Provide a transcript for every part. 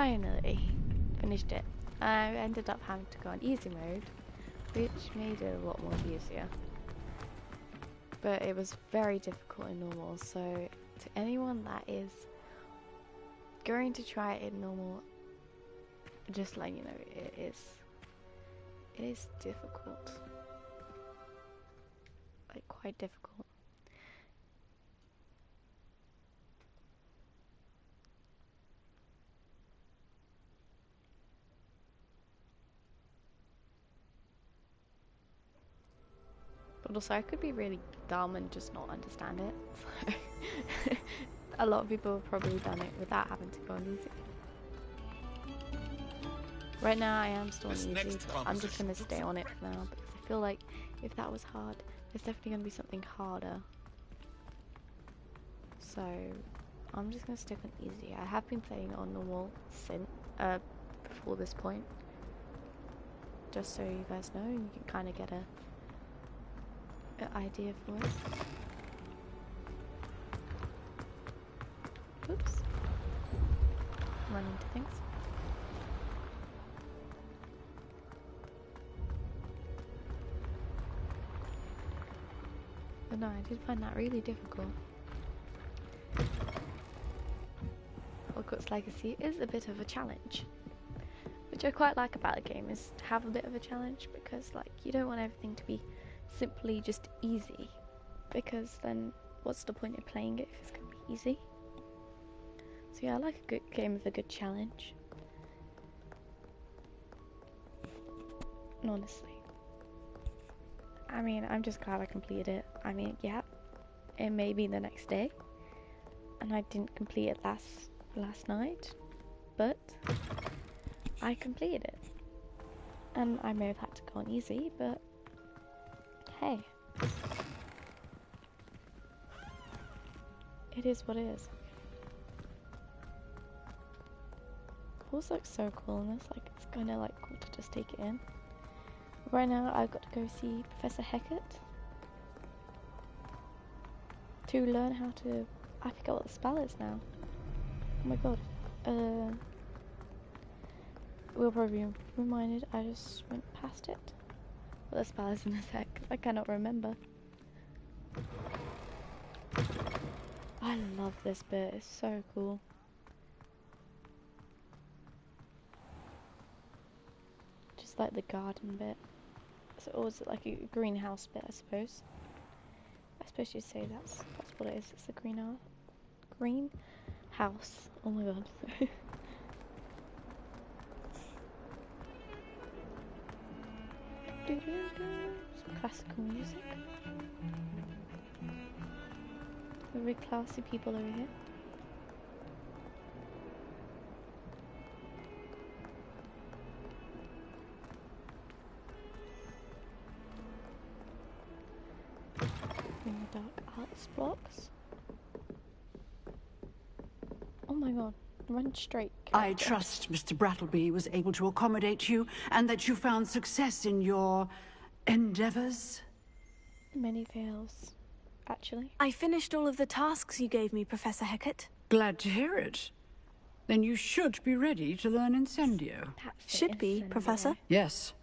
finally finished it. I ended up having to go on easy mode, which made it a lot more easier. But it was very difficult in normal, so to anyone that is going to try it in normal, just let you know, it is difficult. Like, quite difficult. But also, I could be really dumb and just not understand it. So a lot of people have probably done it without having to go on easy. Right now, I am still on easy, but I'm just going to stay on it for now, because I feel like if that was hard, there's definitely going to be something harder. So I'm just going to stick on easy. I have been playing on normal since before this point, just so you guys know, and you can kind of get an idea for it. Oops. Run into things. But no, I did find that really difficult. Hogwarts Legacy is a bit of a challenge, which I quite like about the game, is to have a bit of a challenge, because like you don't want everything to be simply just easy, because then what's the point of playing it if it's going to be easy? So yeah, I like a good game with a good challenge. And honestly, I mean, I'm just glad I completed it. I mean, yeah, it may be the next day, and I didn't complete it last night, but I completed it. And I may have had to go on easy, but hey, it is what it is. It also looks so cool in this, like it's kind of like cool to just take it in. Right now I've got to go see Professor Hecat to learn how to, I forget what the spell is now. Oh my god. We'll probably be reminded, I just went past it. What the spell is in a sec, I cannot remember. I love this bit, it's so cool. Just like the garden bit. So, or is it like a greenhouse bit, I suppose? I suppose you'd say that's what it is, it's a greenhouse. Oh my god. Some classical music. Very classy people over here. In the dark arts blocks. Oh my god, run straight. I trust Mr. Brattleby was able to accommodate you, and that you found success in your endeavors. Many fails, actually. I finished all of the tasks you gave me, Professor Hecat. Glad to hear it. Then you should be ready to learn Incendio. Should be, Professor? Yes.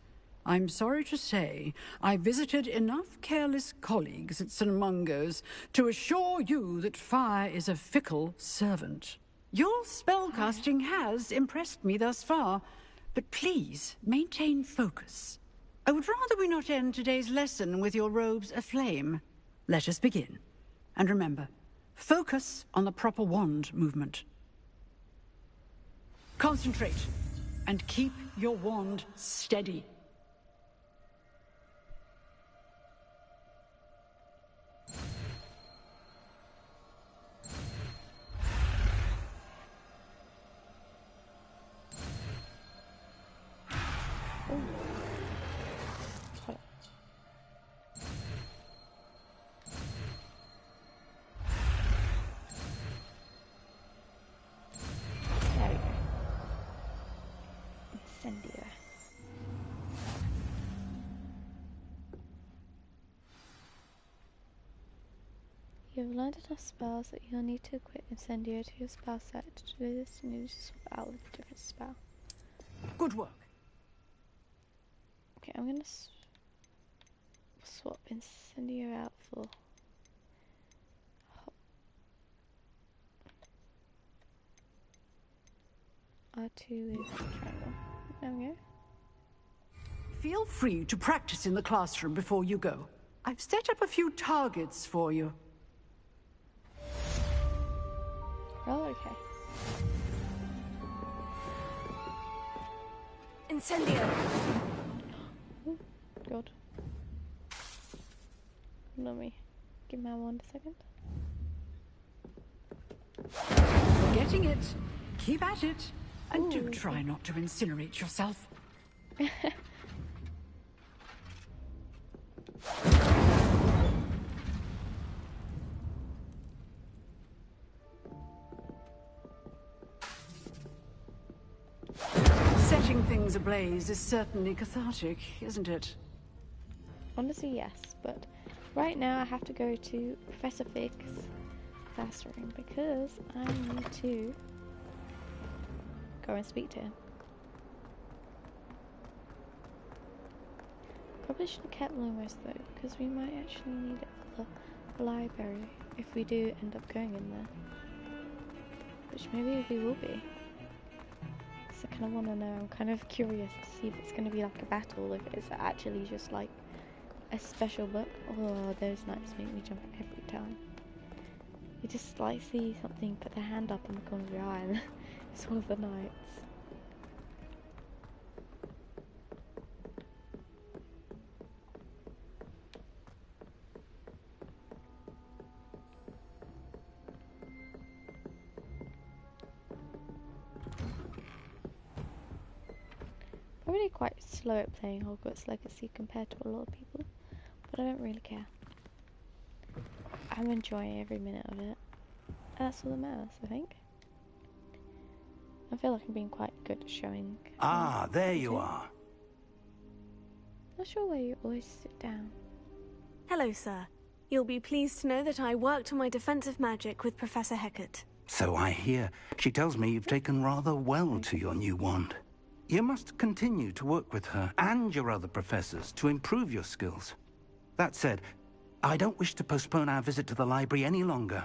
I'm sorry to say, I visited enough careless colleagues at St. Mungo's to assure you that fire is a fickle servant. Your spellcasting has impressed me thus far, but please maintain focus. I would rather we not end today's lesson with your robes aflame. Let us begin. And remember, focus on the proper wand movement. Concentrate, and keep your wand steady. You've learned enough spells that you'll need to equip Incendio to your spell set. To do this, you need to swap out with a different spell. Good work. Okay, I'm gonna swap Incendio out for R2 with triangle. There we go. Feel free to practice in the classroom before you go. I've set up a few targets for you. Oh, okay. Incendio! Oh, God. Let me give my wand a second. Getting it. Keep at it. And do Ooh. try not to incinerate yourself. Setting things ablaze is certainly cathartic, isn't it? Honestly, yes, but right now I have to go to Professor Fig's classroom because I need to go and speak to him. Probably should have kept Lumos though, because we might actually need it for the library if we do end up going in there. Which maybe we will be. So I kind of want to know, I'm kind of curious to see if it's going to be like a battle, if it's actually just like a special book. Oh, those knights make me jump every time. You just like see something, put their hand up in the corner of your eye and it's one of the knights. I'm really quite slow at playing Hogwarts Legacy compared to a lot of people, but I don't really care. I'm enjoying every minute of it, and that's all that matters, I think. I feel like I'm being quite good at showing. Ah, there you too. are. Not sure why you always sit down. Hello, sir. You'll be pleased to know that I worked on my defensive magic with Professor Hecat. So I hear. She tells me you've taken rather well to your new wand. You must continue to work with her and your other professors to improve your skills. That said, I don't wish to postpone our visit to the library any longer.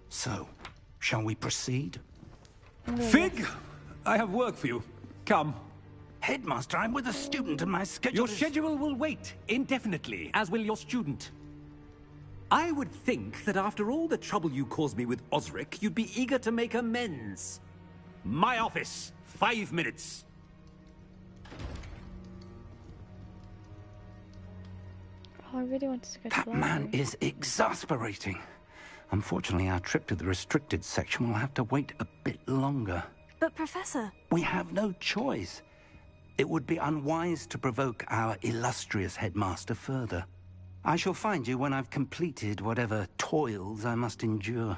So, shall we proceed? Fig! I have work for you. Come. Headmaster, I'm with a student and my schedule Your is... schedule will wait indefinitely, as will your student. I would think that after all the trouble you caused me with Osric, you'd be eager to make amends. My office. 5 minutes. Oh, I really wanted to go to That the man library. is exasperating. Unfortunately, our trip to the restricted section will have to wait a bit longer. But, Professor, We have no choice. It would be unwise to provoke our illustrious headmaster further. I shall find you when I've completed whatever toils I must endure.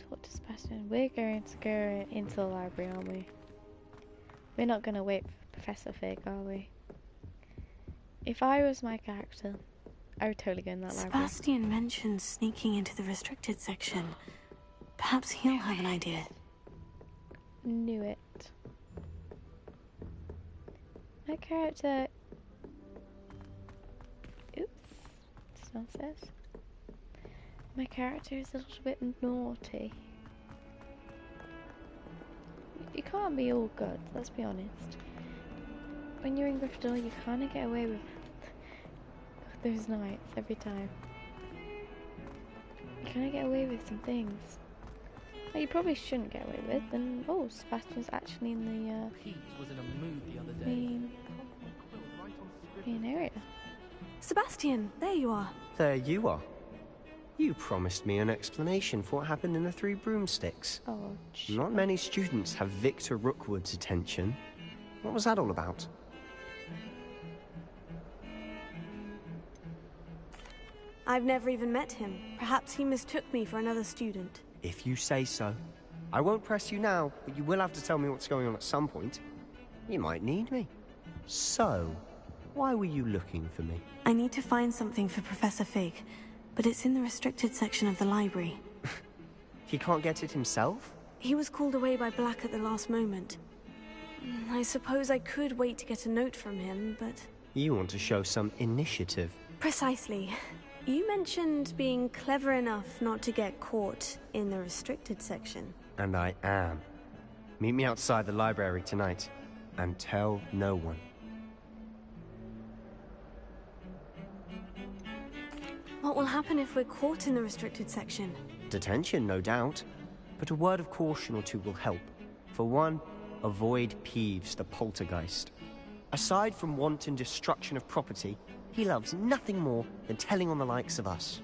Talk to Sebastian. We're going to go into the library, aren't we? We're not going to wait for Professor Fig, are we? If I was my character, I would totally go in that library. Sebastian mentioned sneaking into the restricted section. Perhaps he'll have an idea. Knew it. My character... Oops. Smell says. My character is a little bit naughty. You can't be all good, let's be honest. When you're in Gryffindor, you kind of get away with those nights every time. You kind of get away with some things that you probably shouldn't get away with. And oh, Sebastian's actually in the Pete was in a mood the other day. main area. Sebastian, there you are. There you are. You promised me an explanation for what happened in the Three Broomsticks. Oh, Not many students have Victor Rookwood's attention. What was that all about? I've never even met him. Perhaps he mistook me for another student. If you say so. I won't press you now, but you will have to tell me what's going on at some point. You might need me. So, Why were you looking for me? I need to find something for Professor Fig, but it's in the restricted section of the library. He can't get it himself? He was called away by Black at the last moment. I suppose I could wait to get a note from him, but... You want to show some initiative. Precisely. You mentioned being clever enough not to get caught in the restricted section. And I am. Meet me outside the library tonight, and tell no one. What will happen if we're caught in the restricted section? Detention, no doubt. But a word of caution or two will help. For one, avoid Peeves, the poltergeist. Aside from wanton destruction of property, he loves nothing more than telling on the likes of us.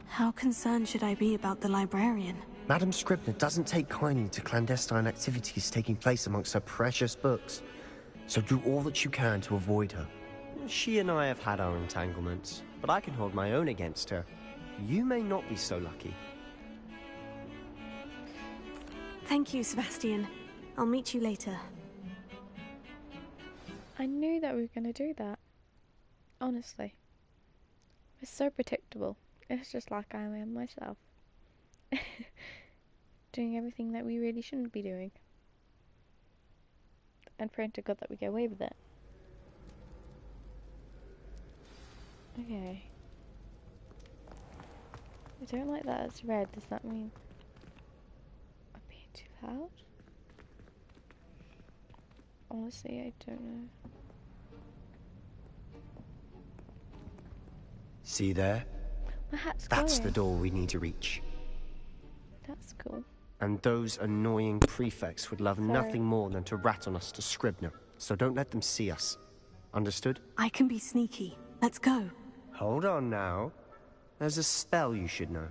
How concerned should I be about the librarian? Madam Scribner doesn't take kindly to clandestine activities taking place amongst her precious books. So do all that you can to avoid her. She and I have had our entanglements, but I can hold my own against her. You may not be so lucky. Thank you, Sebastian. I'll meet you later. I knew that we were going to do that. Honestly. It's so predictable. It's just like I am myself. Doing everything that we really shouldn't be doing. And praying to God that we get away with it. Okay. I don't like that it's red. Does that mean I'm being too loud? Honestly, I don't know. See there? My hat's That's glowing. the door we need to reach. That's cool. And those annoying prefects would love Sorry. nothing more than to rat on us to Scribner. So don't let them see us. Understood? I can be sneaky. Let's go. Hold on now. There's a spell you should know.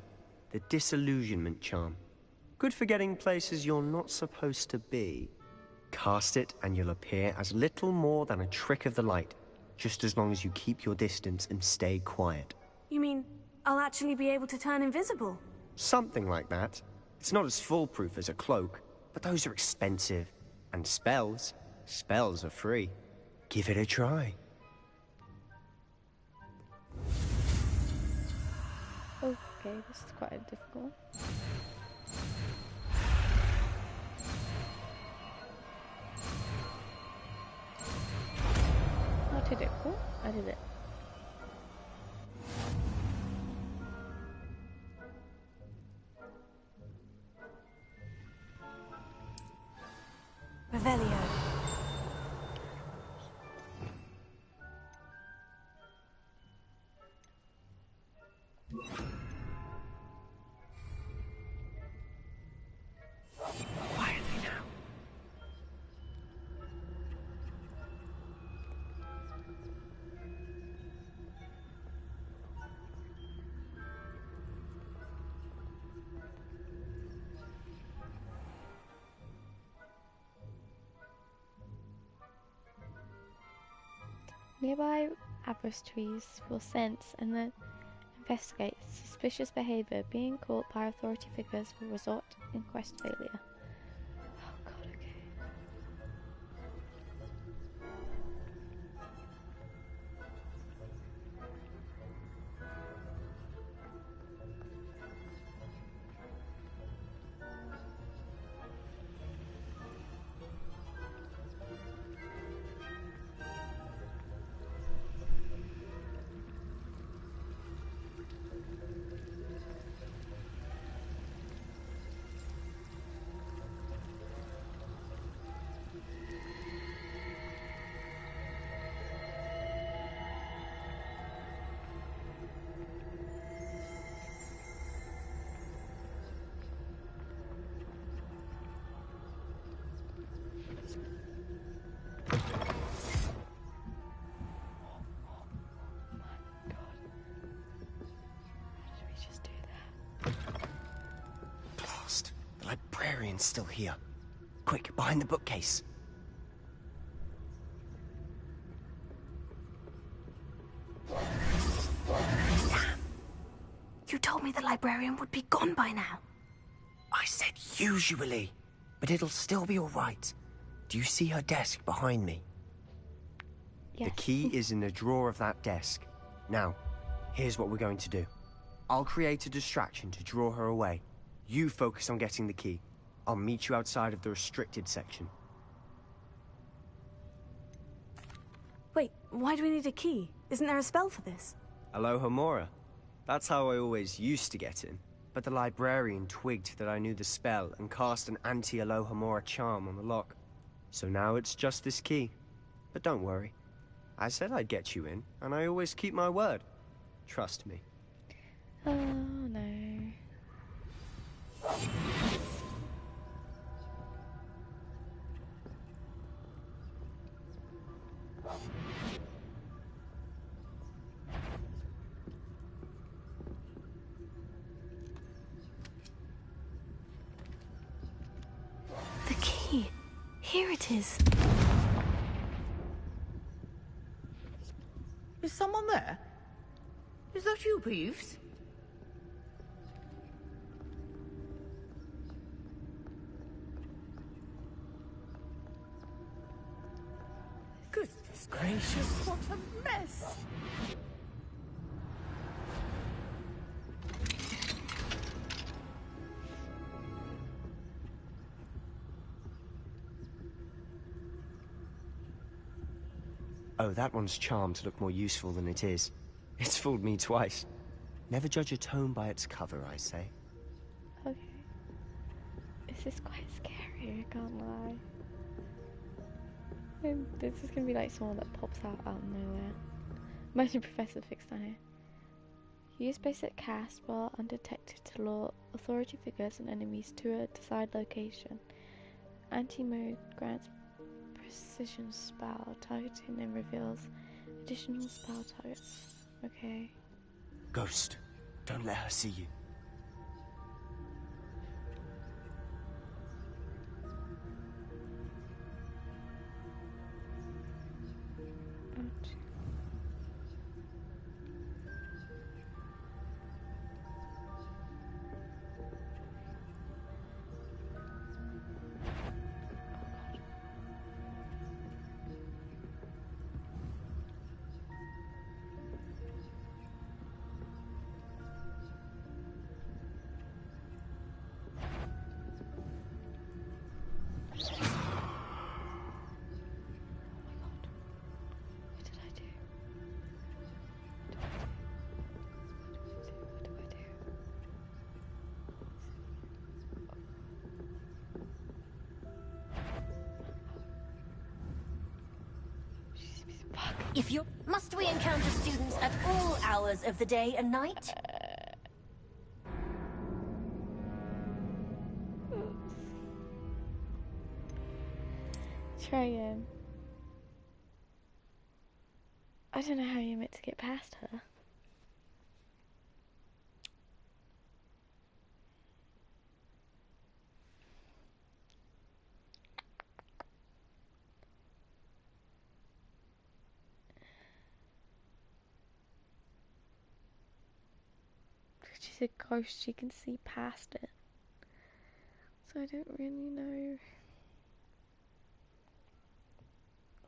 The Disillusionment Charm. Good for getting places you're not supposed to be. Cast it and you'll appear as little more than a trick of the light. Just as long as you keep your distance and stay quiet. You mean I'll actually be able to turn invisible? Something like that. It's not as foolproof as a cloak, but those are expensive. And spells are free. Give it a try. Okay, this is quite a difficult one. Not too difficult. I did it. Revelio. Quietly now. Nearby abrus trees will sense and then investigate suspicious behavior. Being caught by authority figures will result in quest failure. Oh god, okay. Blast. The librarian's still here. Quick, behind the bookcase. You told me the librarian would be gone by now. I said usually, but it'll still be all right. Do you see her desk behind me? The key is in the drawer of that desk. Now, here's what we're going to do. I'll create a distraction to draw her away. You focus on getting the key. I'll meet you outside of the restricted section. Wait, why do we need a key? Isn't there a spell for this? Alohomora. That's how I always used to get in. But the librarian twigged that I knew the spell and cast an anti-Alohomora charm on the lock. So now it's just this key. But don't worry. I said I'd get you in, and I always keep my word. Trust me. Oh no. The key. Here it is. Is someone there? Is that you, Peeves? Goodness gracious, what a mess! Oh, that one's charmed to look more useful than it is. It's fooled me twice. Never judge a tome by its cover, I say. Okay. This is quite scary, I can't lie. This is gonna be like someone that pops out of nowhere. Imagine Professor Fixed on here. Use basic cast while undetected to lure authority figures and enemies to a desired location. Anti-mode grants precision spell targeting and reveals additional spell targets. Okay. Ghost, don't let her see you. Ouch. What did I do? What do I do? Fuck. If you must we encounter students at all hours of the day and night? Try again. I don't know how you're meant to get past her. She's a ghost, she can see past it. So I don't really know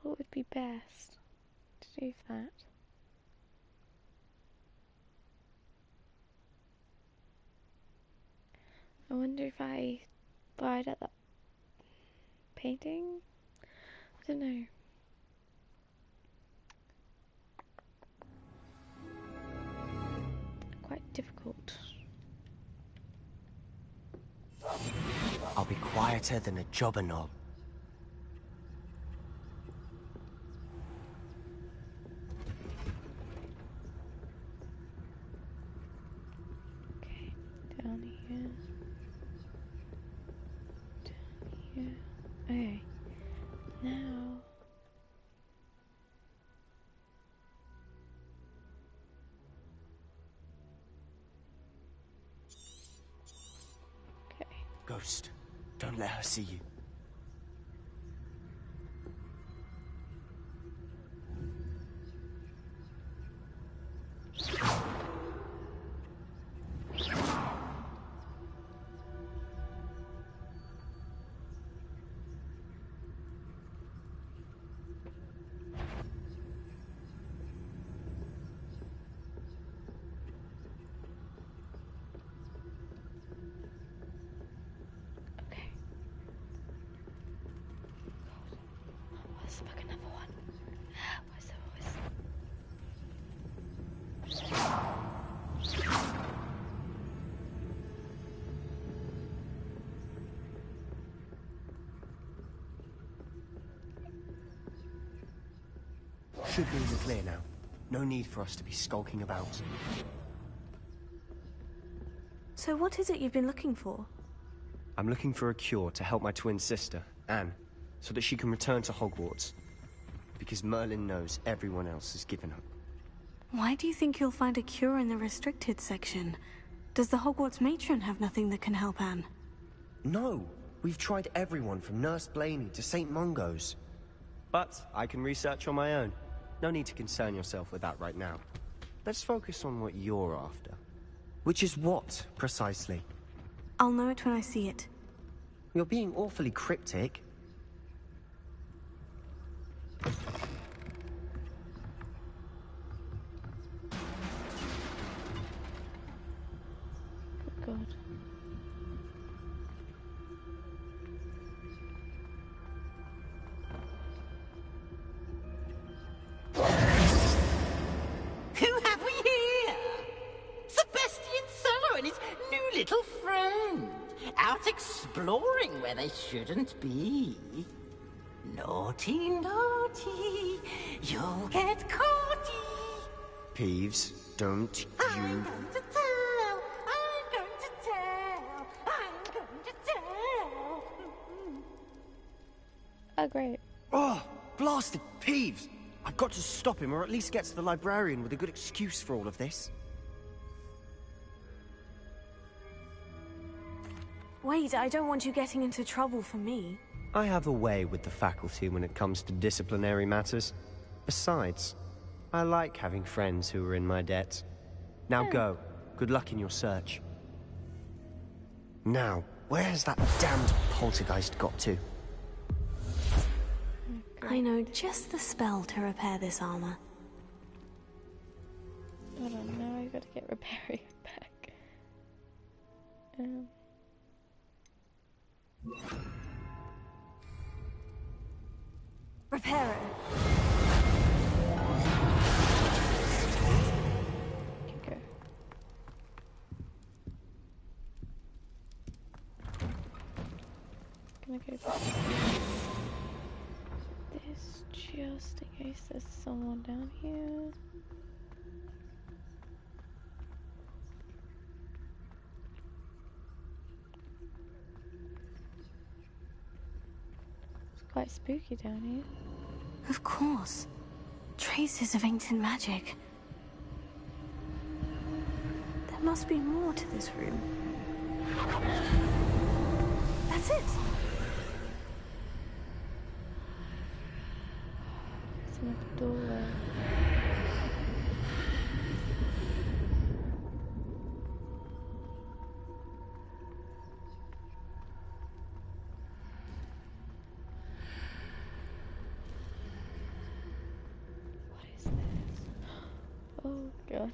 what would be best to do for that. I wonder if I fired at that painting? I don't know. Quite difficult. I'll be quieter than a jobberknoll. Okay, down here. Down here. Okay. Now. Okay. Ghost, don't let her see you. Should be in the clear now. No need for us to be skulking about. So what is it you've been looking for? I'm looking for a cure to help my twin sister, Anne, so that she can return to Hogwarts. Because Merlin knows everyone else has given up. Why do you think you'll find a cure in the restricted section? Does the Hogwarts matron have nothing that can help Anne? No! We've tried everyone from Nurse Blaney to St. Mungo's. But I can research on my own. No need to concern yourself with that right now. Let's focus on what you're after. Which is what, precisely? I'll know it when I see it. You're being awfully cryptic. God. Who have we here? Sebastian Solo and his new little friend. Out exploring where they shouldn't be. Naughty, naughty. You'll get caughty. Peeves, don't I'm you... going to tell. I'm going to tell. I'm going to tell. Oh, great. Oh, blasted Peeves! I've got to stop him, or at least get to the librarian with a good excuse for all of this. Wait, I don't want you getting into trouble for me. I have a way with the faculty when it comes to disciplinary matters. Besides, I like having friends who are in my debt. Now go. Good luck in your search. Now, where has that damned poltergeist got to? I know just the spell to repair this armor. I don't know, I gotta get repairing back. Repair it. Okay. Gonna go back. This just in case there's someone down here. It's quite spooky down here. Of course. Traces of ancient magic. There must be more to this room. That's it! It's another doorway. What is this? Oh god.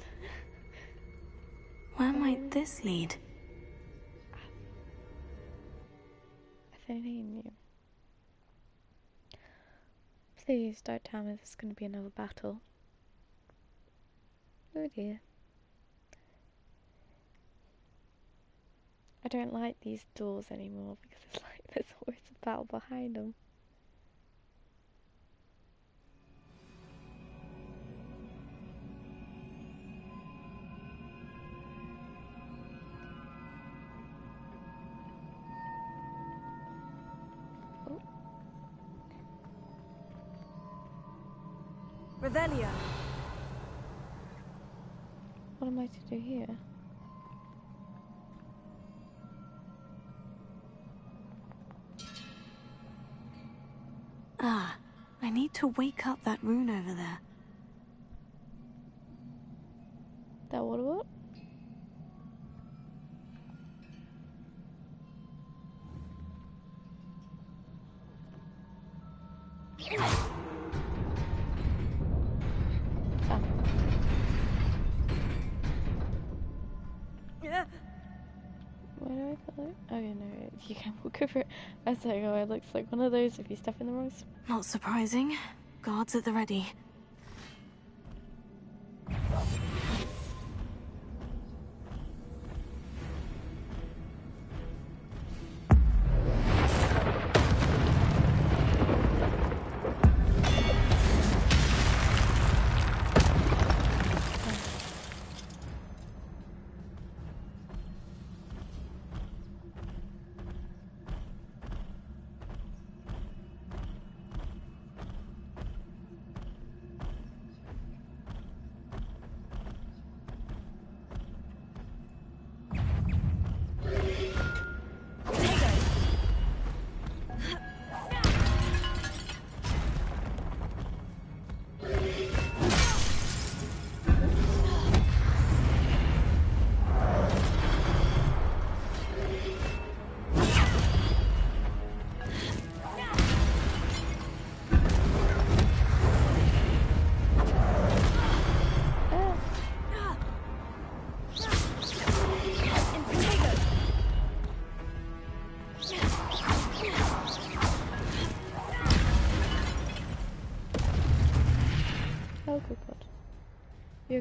Where might this lead? If only knew. Please don't tell me there's going to be another battle. Oh dear. I don't like these doors anymore because it's like there's always a battle behind them. Revelio. What am I to do here? Ah, I need to wake up that rune over there. That what? Why do I feel like... Oh yeah, no, you can walk over it. I was like, oh, it looks like one of those if you step in the wrong spot. Not surprising. Guards at the ready.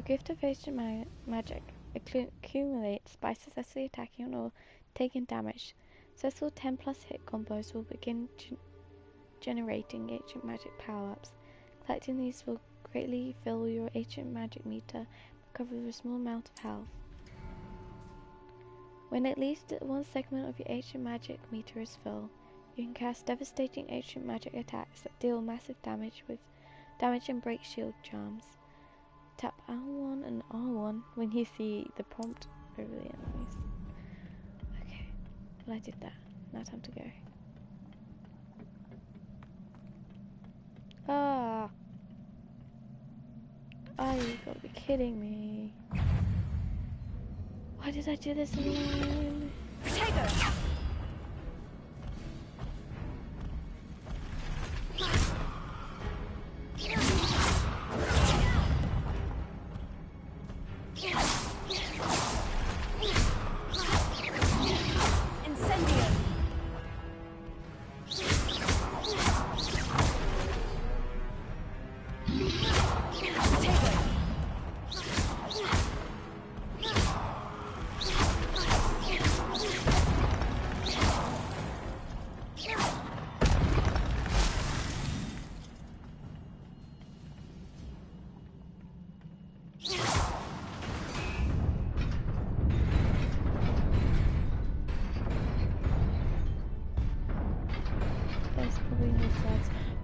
gift of ancient magic accumulates by successfully attacking or taking damage. Successful 10 plus hit combos will begin generating ancient magic power-ups. Collecting these will greatly fill your ancient magic meter, recover a small amount of health. When at least one segment of your ancient magic meter is full, you can cast devastating ancient magic attacks that deal massive damage with damage and break shield charms. Tap L1 and R1 when you see the prompt over the enemies. Okay, well I did that. Now time to go. Ah! Oh, you gotta be kidding me. Why did I do this alone? Protego!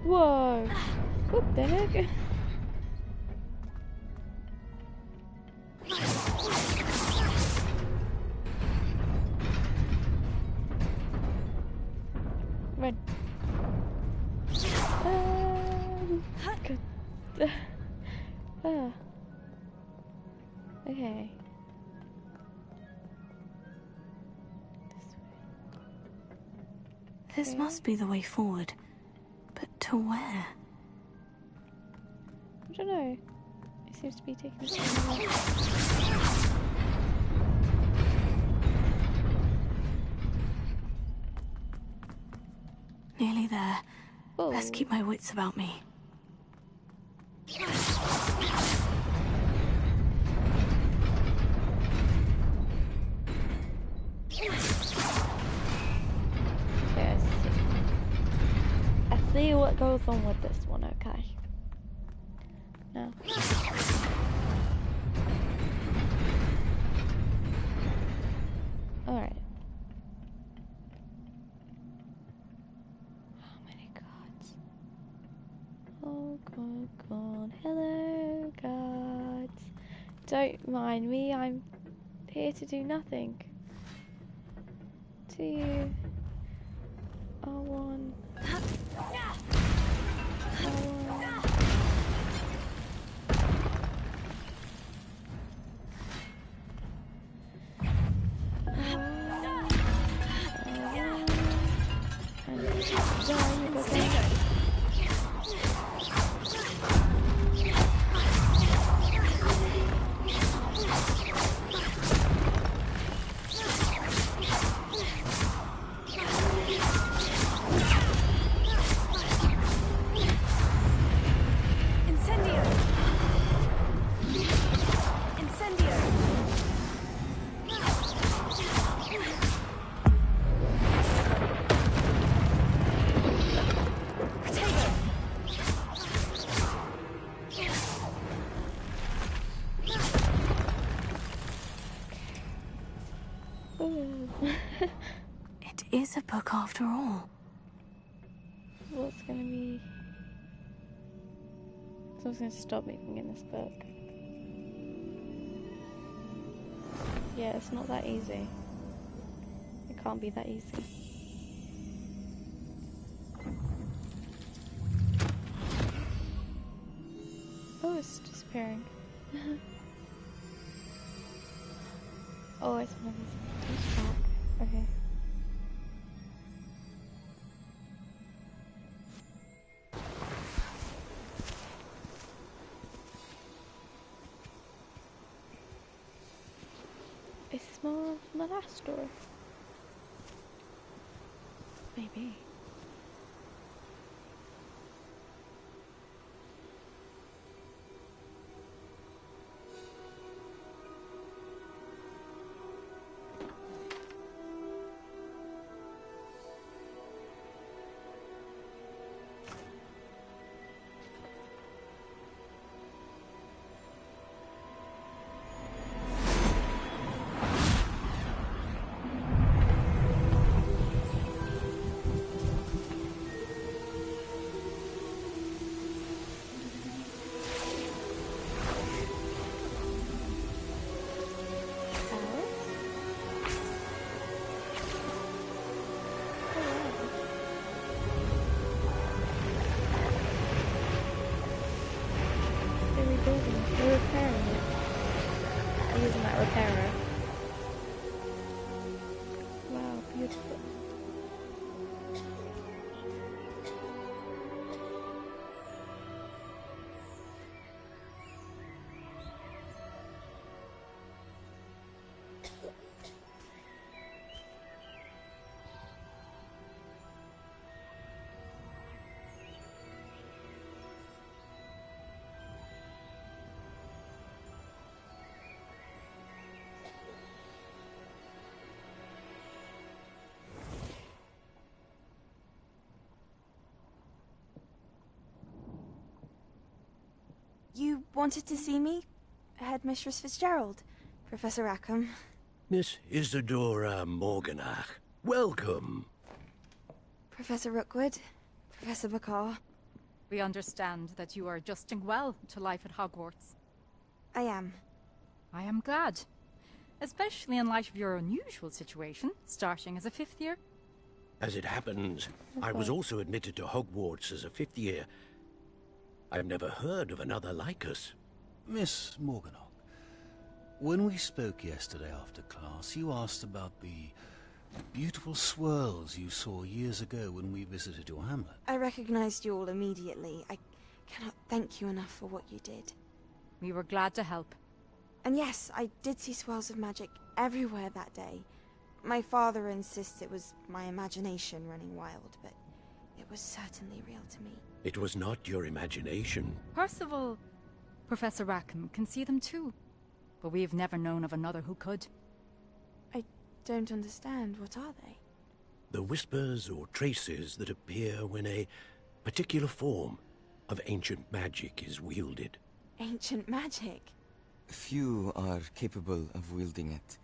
Whoa! What the heck? Run. Good. Okay. This must be the way forward. But to where? I don't know. It seems to be taking us somewhere. Nearly there. Oh. Best keep my wits about me. Okay, I see what goes on with this one, okay. Now. Alright. How many gods? Oh god. Hello, gods. Don't mind me, I'm here to do nothing. To you. R1. It is a book after all. What's gonna be... Someone's gonna stop me from getting this book. Yeah, it's not that easy. It can't be that easy. Oh, it's disappearing. Oh, it's one of these. Okay. Is this more of my last story? Maybe. wanted to see me? Headmistress Fitzgerald, Professor Rackham. Miss Isadora Morganach, welcome. Professor Rookwood, Professor Bakar. We understand that you are adjusting well to life at Hogwarts. I am. I am glad. Especially in light of your unusual situation, starting as a 5th year. As it happens, I was also admitted to Hogwarts as a 5th year. I've never heard of another like us. Miss Morganach, when we spoke yesterday after class, you asked about the beautiful swirls you saw years ago when we visited your hamlet. I recognized you all immediately. I cannot thank you enough for what you did. We were glad to help. And yes, I did see swirls of magic everywhere that day. My father insists it was my imagination running wild, but it was certainly real to me. It was not your imagination. Percival, Professor Rackham can see them too. But we've never known of another who could. I don't understand. What are they? The whispers or traces that appear when a particular form of ancient magic is wielded. Ancient magic? Few are capable of wielding it.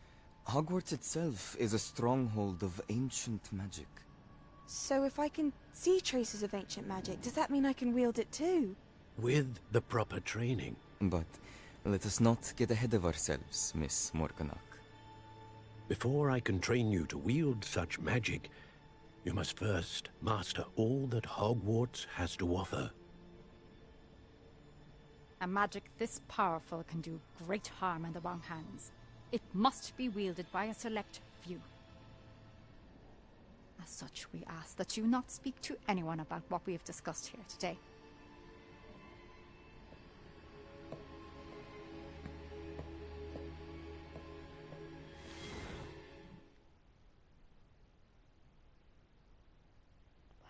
Hogwarts itself is a stronghold of ancient magic. So if I can see traces of ancient magic, does that mean I can wield it too? With the proper training. But let us not get ahead of ourselves, Miss Morganach. Before I can train you to wield such magic, you must first master all that Hogwarts has to offer. A magic this powerful can do great harm in the wrong hands. It must be wielded by a select few. As such, we ask that you not speak to anyone about what we have discussed here today.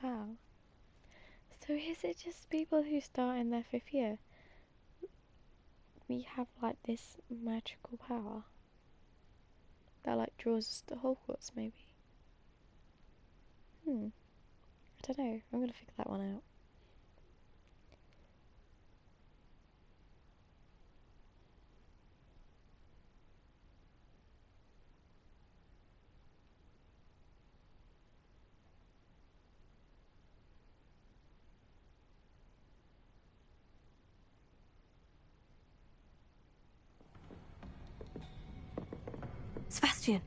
Wow. So is it just people who start in their 5th year? We have like this magical power that like draws us to Hogwarts, maybe. I don't know. I'm gonna figure that one out. Sebastian!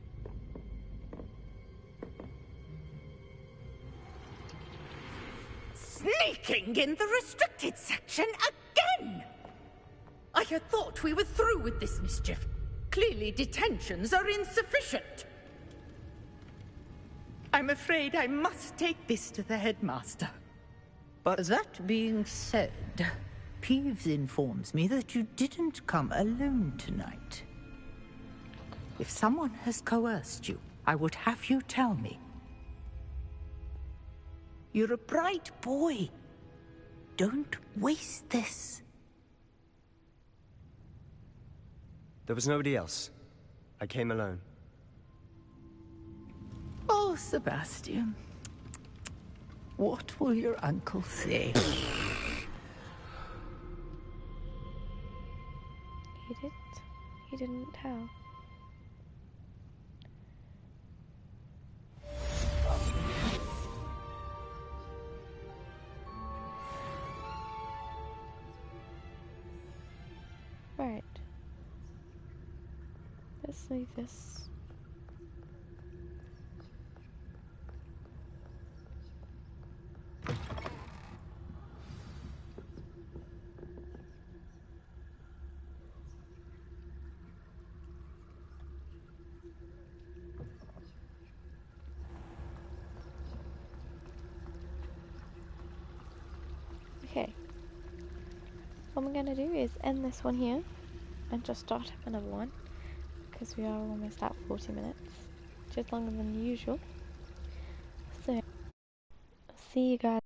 Sneaking in the restricted section again! I had thought we were through with this mischief. Clearly detentions are insufficient. I'm afraid I must take this to the headmaster. But that being said, Peeves informs me that you didn't come alone tonight. If someone has coerced you, I would have you tell me. You're a bright boy. Don't waste this. There was nobody else. I came alone. Oh, Sebastian. What will your uncle say? He didn't tell. Right. Let's leave this. Okay. What I'm gonna do is end this one here and just start up another one because we are almost at 40 minutes, which is longer than usual. So, I'll see you guys.